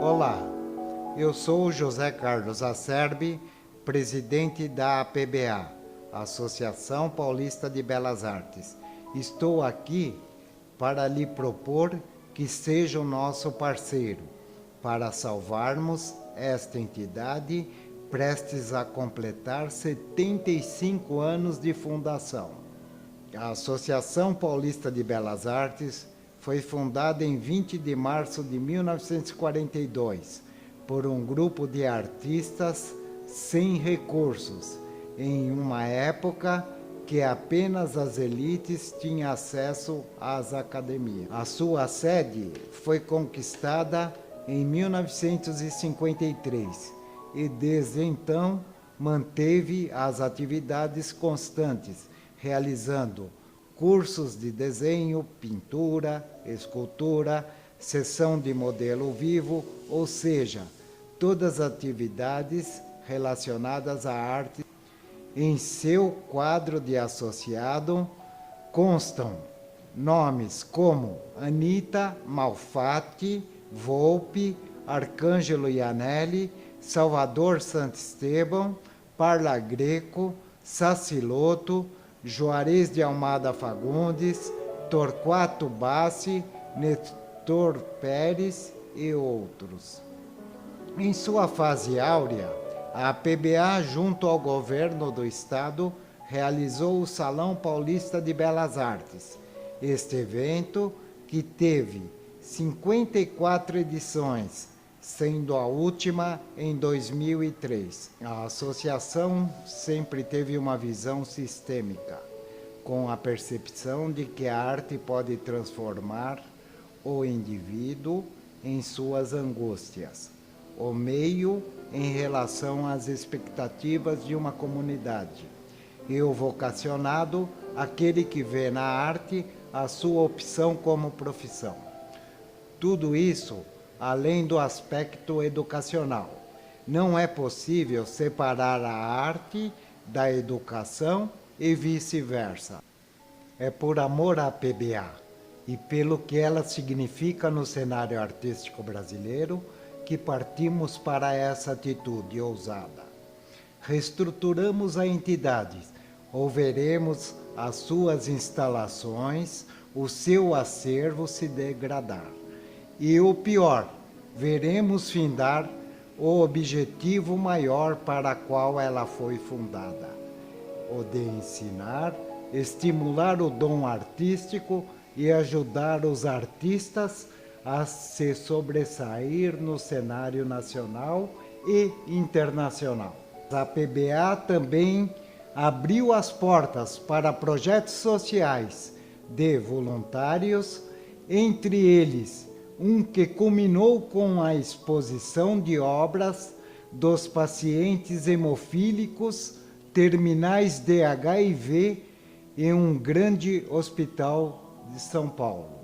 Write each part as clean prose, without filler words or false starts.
Olá, eu sou José Carlos Acerbi, presidente da APBA, Associação Paulista de Belas Artes. Estou aqui para lhe propor que seja o nosso parceiro, para salvarmos esta entidade prestes a completar 75 anos de fundação. A Associação Paulista de Belas Artes foi fundada em 20 de março de 1942 por um grupo de artistas sem recursos, em uma época que apenas as elites tinham acesso às academias. A sua sede foi conquistada em 1953 e desde então manteve as atividades constantes, realizando cursos de desenho, pintura, escultura, sessão de modelo vivo, ou seja, todas as atividades relacionadas à arte. Em seu quadro de associado constam nomes como Anita Malfatti, Volpe, Arcângelo Ianelli, Salvador Santisteban, Parla Greco, Saciloto, Juarez de Almada Fagundes, Torquato Bassi, Nestor Pérez e outros. Em sua fase áurea, a PBA, junto ao governo do estado, realizou o Salão Paulista de Belas Artes. Este evento, que teve 54 edições, sendo a última em 2003. A associação sempre teve uma visão sistêmica, com a percepção de que a arte pode transformar o indivíduo em suas angústias, o meio em relação às expectativas de uma comunidade, e o vocacionado, aquele que vê na arte a sua opção como profissão. Tudo isso além do aspecto educacional. Não é possível separar a arte da educação e vice-versa. É por amor à PBA e pelo que ela significa no cenário artístico brasileiro que partimos para essa atitude ousada. Reestruturamos a entidade, ouviremos as suas instalações, o seu acervo se degradar. E o pior, veremos findar o objetivo maior para o qual ela foi fundada, o de ensinar, estimular o dom artístico e ajudar os artistas a se sobressair no cenário nacional e internacional. A PBA também abriu as portas para projetos sociais de voluntários, entre eles um que culminou com a exposição de obras dos pacientes hemofílicos terminais de HIV em um grande hospital de São Paulo.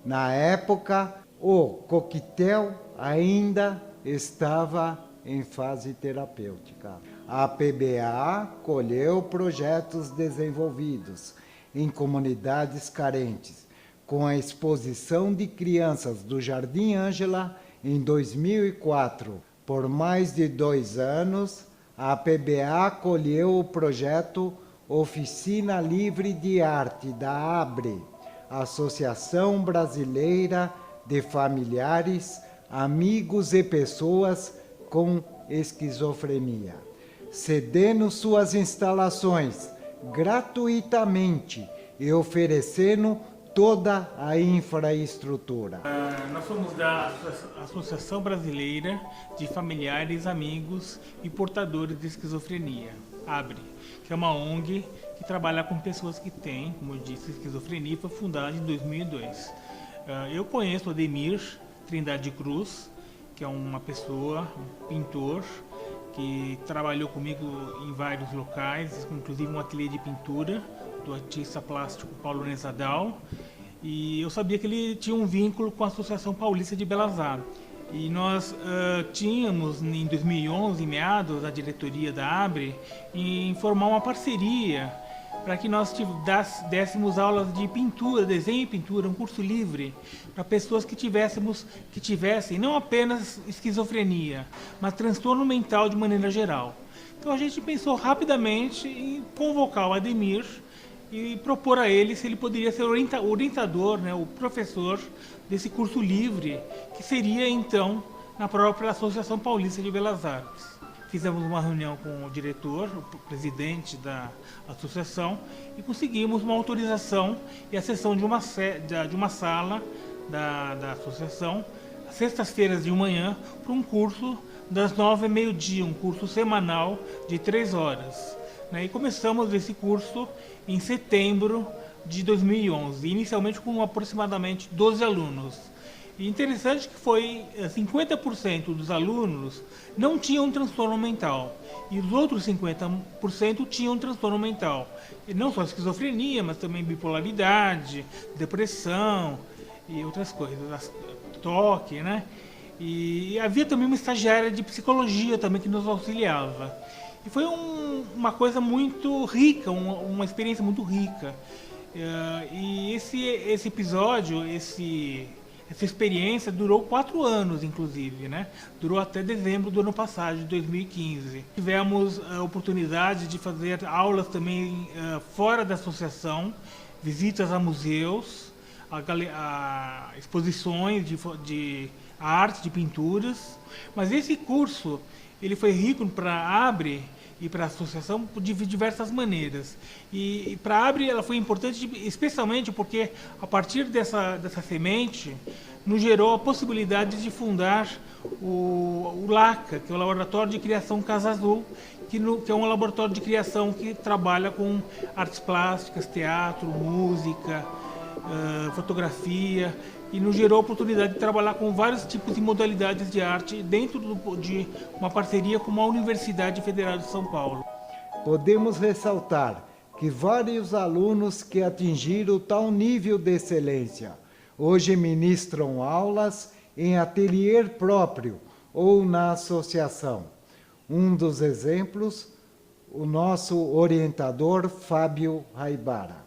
Na época, o coquetel ainda estava em fase terapêutica. A PBA colheu projetos desenvolvidos em comunidades carentes, com a exposição de crianças do Jardim Ângela em 2004. Por mais de 2 anos, a PBA acolheu o projeto Oficina Livre de Arte da ABRE, Associação Brasileira de Familiares, Amigos e Pessoas com Esquizofrenia, cedendo suas instalações gratuitamente e oferecendo toda a infraestrutura. Nós somos da Associação Brasileira de Familiares, Amigos e Portadores de Esquizofrenia, ABRE, que é uma ONG que trabalha com pessoas que têm, como eu disse, esquizofrenia, foi fundada em 2002. Eu conheço o Ademir Trindade Cruz, que é uma pessoa, um pintor, que trabalhou comigo em vários locais, inclusive um ateliê de pintura do artista plástico Paulo Nezadal, e eu sabia que ele tinha um vínculo com a Associação Paulista de Belas Artes. E nós tínhamos, em 2011, em meados, a diretoria da ABRE, em formar uma parceria para que nós dessemos aulas de pintura, desenho e pintura, um curso livre para pessoas que tivessem não apenas esquizofrenia, mas transtorno mental de maneira geral. Então a gente pensou rapidamente em convocar o Ademir e propor a ele se ele poderia ser o orientador, né, o professor desse curso livre, que seria então na própria Associação Paulista de Belas Artes. Fizemos uma reunião com o diretor, o presidente da associação, e conseguimos uma autorização e a cessão de uma sala da associação, às sextas-feiras de manhã, para um curso das 9h ao meio-dia, um curso semanal de 3 horas. E começamos esse curso em setembro de 2011, inicialmente com aproximadamente 12 alunos. E interessante que foi 50% dos alunos não tinham transtorno mental e os outros 50% tinham transtorno mental. E não só esquizofrenia, mas também bipolaridade, depressão e outras coisas, toque, né? E havia também uma estagiária de psicologia também que nos auxiliava. E foi uma coisa muito rica, uma experiência muito rica. E esse episódio, essa experiência durou 4 anos, inclusive, né? Durou até dezembro do ano passado, de 2015. Tivemos a oportunidade de fazer aulas também fora da associação, visitas a museus, a exposições de arte, de pinturas. Mas esse curso ele foi rico para a ABRE e para a associação de diversas maneiras. E para a ABRE ela foi importante especialmente porque a partir dessa semente nos gerou a possibilidade de fundar o LACA, que é o Laboratório de Criação Casa Azul, que é um laboratório de criação que trabalha com artes plásticas, teatro, música, fotografia, e nos gerou a oportunidade de trabalhar com vários tipos de modalidades de arte dentro de uma parceria com a Universidade Federal de São Paulo. Podemos ressaltar que vários alunos que atingiram tal nível de excelência hoje ministram aulas em ateliê próprio ou na associação. Um dos exemplos, o nosso orientador Fábio Raibara.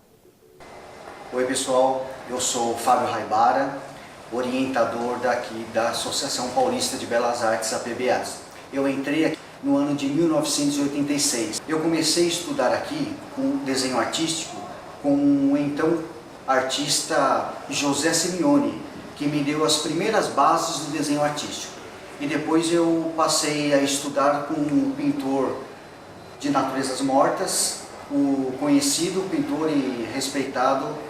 Oi pessoal, eu sou o Fábio Raibara, orientador daqui da Associação Paulista de Belas Artes, a PBAs. Eu entrei aqui no ano de 1986. Eu comecei a estudar aqui com desenho artístico com o então artista José Simeone, que me deu as primeiras bases do desenho artístico. E depois eu passei a estudar com o pintor de naturezas mortas, o conhecido pintor e respeitado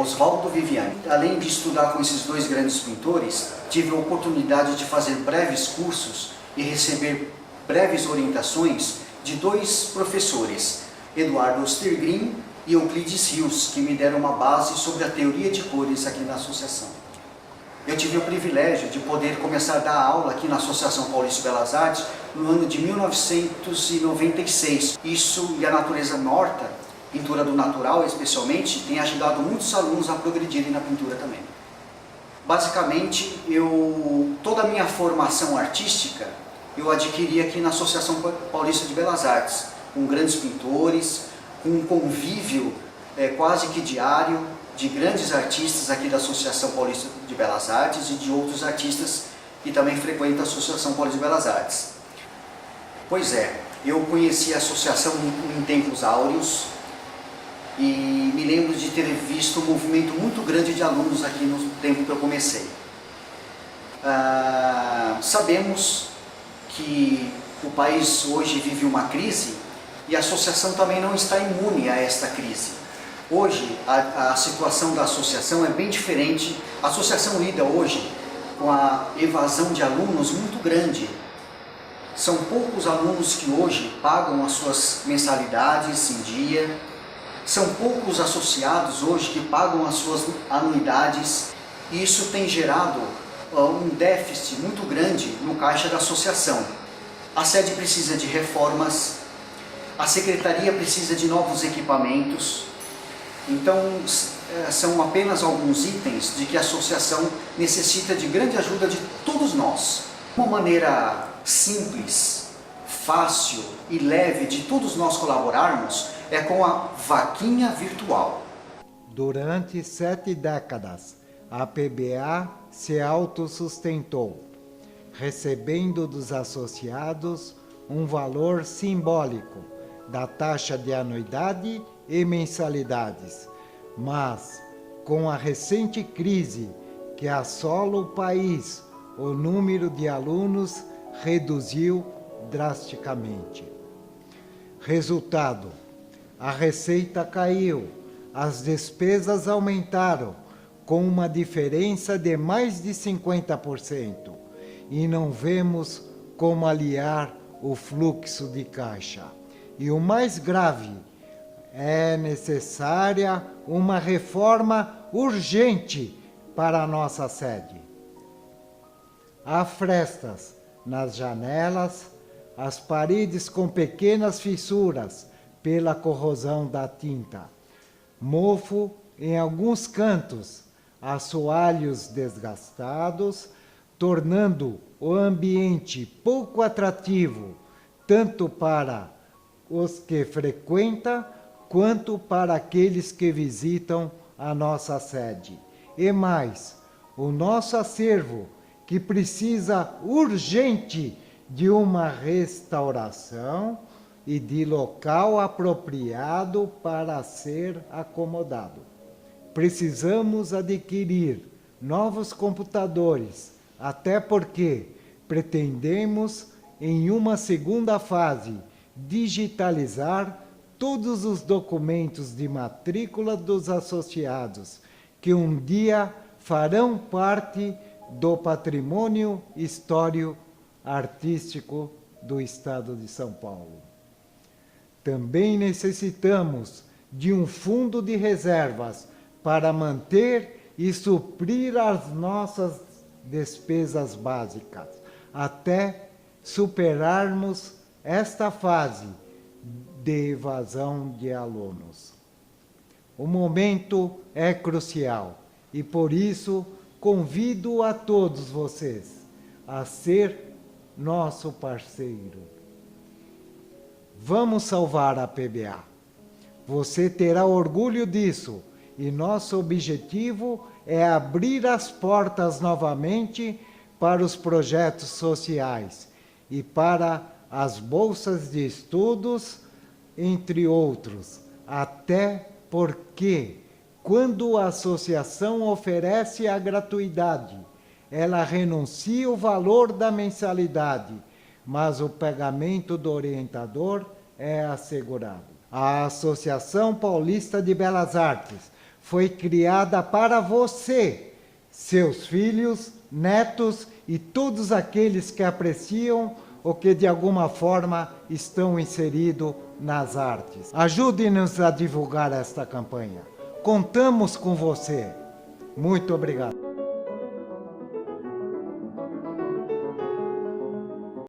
Oswaldo Viviani. Além de estudar com esses dois grandes pintores, tive a oportunidade de fazer breves cursos e receber breves orientações de 2 professores, Eduardo Ostergrim e Euclides Rios, que me deram uma base sobre a teoria de cores aqui na associação. Eu tive o privilégio de poder começar a dar aula aqui na Associação Paulista de Belas Artes no ano de 1996. Isso e a natureza morta, pintura do natural especialmente, tem ajudado muitos alunos a progredirem na pintura também. Basicamente, toda a minha formação artística eu adquiri aqui na Associação Paulista de Belas Artes, com grandes pintores, com um convívio quase que diário de grandes artistas aqui da Associação Paulista de Belas Artes e de outros artistas que também frequentam a Associação Paulista de Belas Artes. Pois é, eu conheci a associação em tempos áureos e me lembro de ter visto um movimento muito grande de alunos aqui no tempo que eu comecei. Sabemos que o país hoje vive uma crise e a associação também não está imune a esta crise. Hoje, a situação da associação é bem diferente. A associação lida hoje com a evasão de alunos muito grande. São poucos alunos que hoje pagam as suas mensalidades em dia. São poucos associados hoje que pagam as suas anuidades. E isso tem gerado um déficit muito grande no caixa da associação. A sede precisa de reformas, a secretaria precisa de novos equipamentos. Então, são apenas alguns itens de que a associação necessita de grande ajuda de todos nós. Uma maneira simples, fácil e leve de todos nós colaborarmos é com a vaquinha virtual. Durante 7 décadas, a PBA se autossustentou, recebendo dos associados um valor simbólico da taxa de anuidade e mensalidades. Mas, com a recente crise que assola o país, o número de alunos reduziu drasticamente. Resultado: a receita caiu, as despesas aumentaram, com uma diferença de mais de 50%, e não vemos como aliar o fluxo de caixa. E o mais grave, é necessária uma reforma urgente para a nossa sede. Há frestas nas janelas, as paredes com pequenas fissuras pela corrosão da tinta, mofo em alguns cantos, assoalhos desgastados, tornando o ambiente pouco atrativo, tanto para os que frequentam, quanto para aqueles que visitam a nossa sede. E mais, o nosso acervo, que precisa urgente de uma restauração e de local apropriado para ser acomodado. Precisamos adquirir novos computadores, até porque pretendemos, em uma segunda fase, digitalizar todos os documentos de matrícula dos associados, que um dia farão parte do patrimônio histórico-artístico do Estado de São Paulo. Também necessitamos de um fundo de reservas para manter e suprir as nossas despesas básicas, até superarmos esta fase de evasão de alunos. O momento é crucial e, por isso, convido a todos vocês a ser nosso parceiro. Vamos salvar a PBA. Você terá orgulho disso e nosso objetivo é abrir as portas novamente para os projetos sociais e para as bolsas de estudos, entre outros, até porque, quando a associação oferece a gratuidade, ela renuncia o valor da mensalidade, mas o pagamento do orientador é assegurado. A Associação Paulista de Belas Artes foi criada para você, seus filhos, netos e todos aqueles que apreciam ou que de alguma forma estão inseridos nas artes. Ajude-nos a divulgar esta campanha. Contamos com você. Muito obrigado.